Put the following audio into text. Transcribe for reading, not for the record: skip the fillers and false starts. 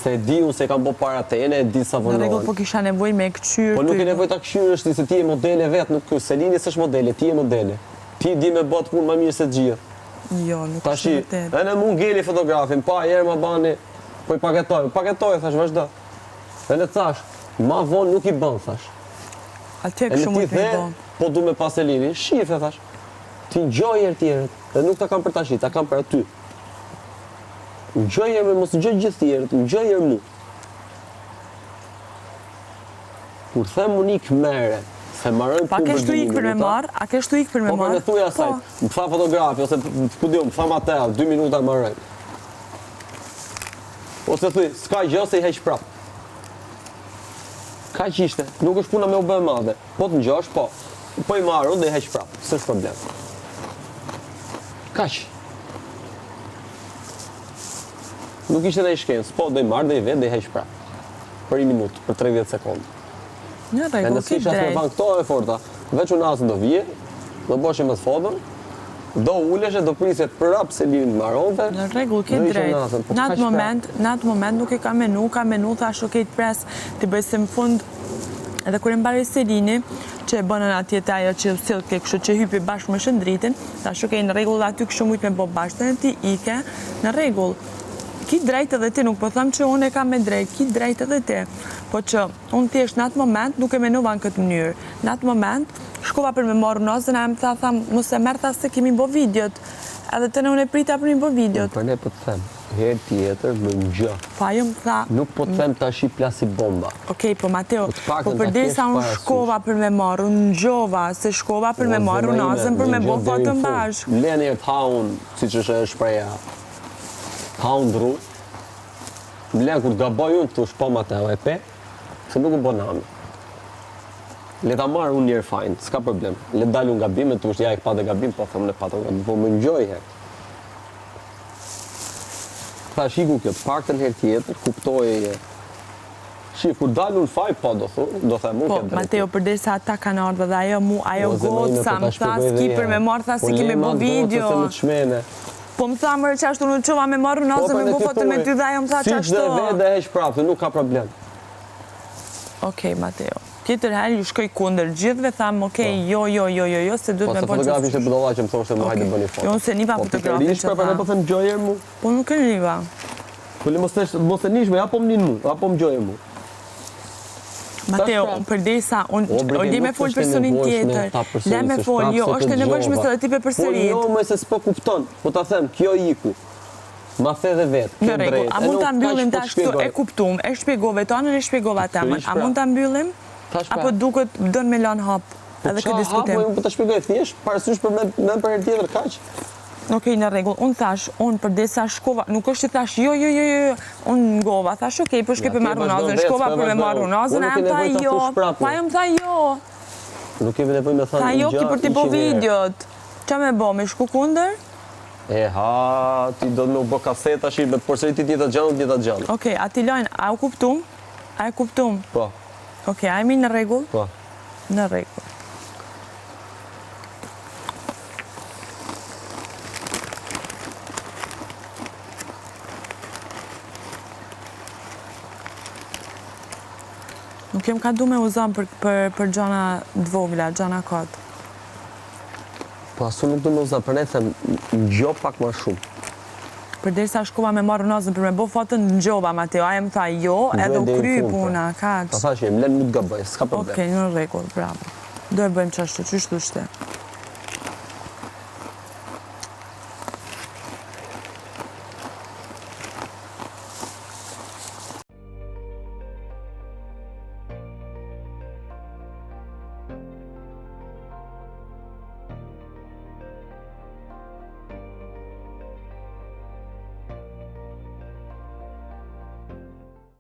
Se e di unë se kam bo para tene, e di sa vonohen. Në rregull, po kisha nevojë me këshyrë. Po nuk e nevojë ta këshyrësh ti, se ti je modele vetë, nuk Selini s'është modele, ti je modele. Ti di me bot punë më mirë se të gjithë. Jo, nuk është Tashi, vërtet. e në mund ngeli fotografin, pa herë ma bani, po i paketoj, thash, vazhdo. E në thash, ma vonë nuk i bën, thash. Atje E kështu në më ti të the, bën. po du me pas Selini, shife, thash. Ti ngjoj herë tjerët, dhe nuk ta kam për tashi, ta kam për aty. Ngjoj herë, mos ngjoj gjithë tjerët, ngjoj herë mu. Kur them unë ik mere, se marrën Pa ke shtu ik për me marë? A ke shtu ik për me po marë? për në thuja asaj, më tha fotografi, ose ku di, më tha Mateo, 2 minuta marrën. Ose thuj, s'ka gjë se i heq prap. Ka që ishte, nuk është puna me u bë madhe. Po të ngjosh, po. Po i marrë unë dhe i heq prap, s'është problem. Kaq. Nuk ishte në i shkencë, po dhe i marrë dhe i vetë dhe i heq prap. Për 1 minutë, për 30 sekundë. Në E rregull, nësë ke isha me drejt. ban këto e forta, veç unë asë do vje, do boshe me të fotën, do uleshe, do prisjet prap Selinin të maronte. Në rregull, ke do ishe drejt. nasën, po Në kaq atë moment nuk e ka menu, thash okej të pres, të bëj se në fund, edhe kur e mbari Selini, që e bënën atje të ajo që u sill ke kështu që hypi bashkë me shëndritin, thash okej në rregull aty kështu mujt me bë bashkë, e ti ike, në rregull. Ki drejt edhe ti, nuk po them që unë e kam me drejt, ki drejt edhe ti. Po që unë thjesht në atë moment nuk e menova në këtë mënyrë. Në atë moment shkova për me marrë nozën, e më tham, mos e merr tha se kemi bë videot. Edhe të në unë e prita për mi bë videot. Për ne po të them, herë tjetër më ngjë. Po ajo më tha, Nuk po të them tash i plasi bomba. okej, po Mateo, të paktën po ta përdesa kesh unë parasysh. shkova për me marrë, unë ngjova, se shkova për me marrë nozën për me bë fotën bashkë. Len herë të haun, si që është shpreja, haun dru. Len kur gaboj unë të shpo Mateo e pe, se nuk u bo nami. Le ta marrë unë njerë fajnë, s'ka problem. Le dalë unë gabim, e të është ja e këpa dhe gabim, po thëmë në patë gabim, po më ngjoj herë. Tha shiku kjo, të paktën herë tjetër, kuptoj e... Shif, kur dalë unë faj, po do them, unë Po, ke drejtë. Mateo, përdesa ata kanë ardhur dhe ajo Po, gotë sa më tha, s'ki për me marrë, tha si kemi bë video. Po, se më Po më tha mërë qashtu në qova me marrë nozën me bë fotën me ty dhe ajo më tha Si që qashtu. dhe vetë dhe heq prapë, nuk ka problem. Okej, Mateo. Tjetër herë ju shkoj kundër gjithve, tham, okej, jo, se duhet Po, me se bërë fotografi ishte budolla që më thoshte më hajde bëni foto. Jo, unë se niva fotografi që Po, po them gjojer mu. Po nuk e niva. Po, mos e nishme, apo më nin mu, apo më gjojer mu. Mateo, përdesa, unë di me folë personin tjetër. Le me folë, jo, është e nevojshme se dhe ti pe përsërit. Po, jo, me se s'po kupton, po ta them, kjo iku. Ma the dhe vetë, Në rregull, a mund ta mbyllim tash këtu, e kuptum, e shpjegove tonën, e shpjegova temën. A mund ta mbyllim? Apo duket dën me lan hap edhe këtë diskutim? Po ta shpjegoj thjesht, parasysh për me për herë tjetër kaq. Okej, në rregull, unë thash, unë përdesa shkova, nuk është që thash, jo, unë ngova, thash, okej, po shke për marrë nozën, shkova për me marrë nozën, e më tha jo, pa jo më tha jo. Nuk kemi nevoj me thënë Tha jo, ki për t'i bo videot. Qa me bo, me shku kunder? E ha, ti do me u bo kaseta shi, me përsërit ti tjetat gjallë. Okej, a ti lojnë, a u kuptum? A e kuptum? Po. Okej, a jemi në rregull? Po. Në rregull. Nuk jem ka du me uzon për gjona dvogla, gjona kotë. Po asu nuk du me uzon, për ne them, ngjo pak ma shumë. Përderisa shkova me marrë nozën për me bo fotën, ngjova, Mateo, aje më tha jo, edhe u kry puna, kaq. Ta thash, jem len nuk gaboj, s'ka problem. Okej, në rregull, bravo. Do e bëjmë qashtu, qështu shte?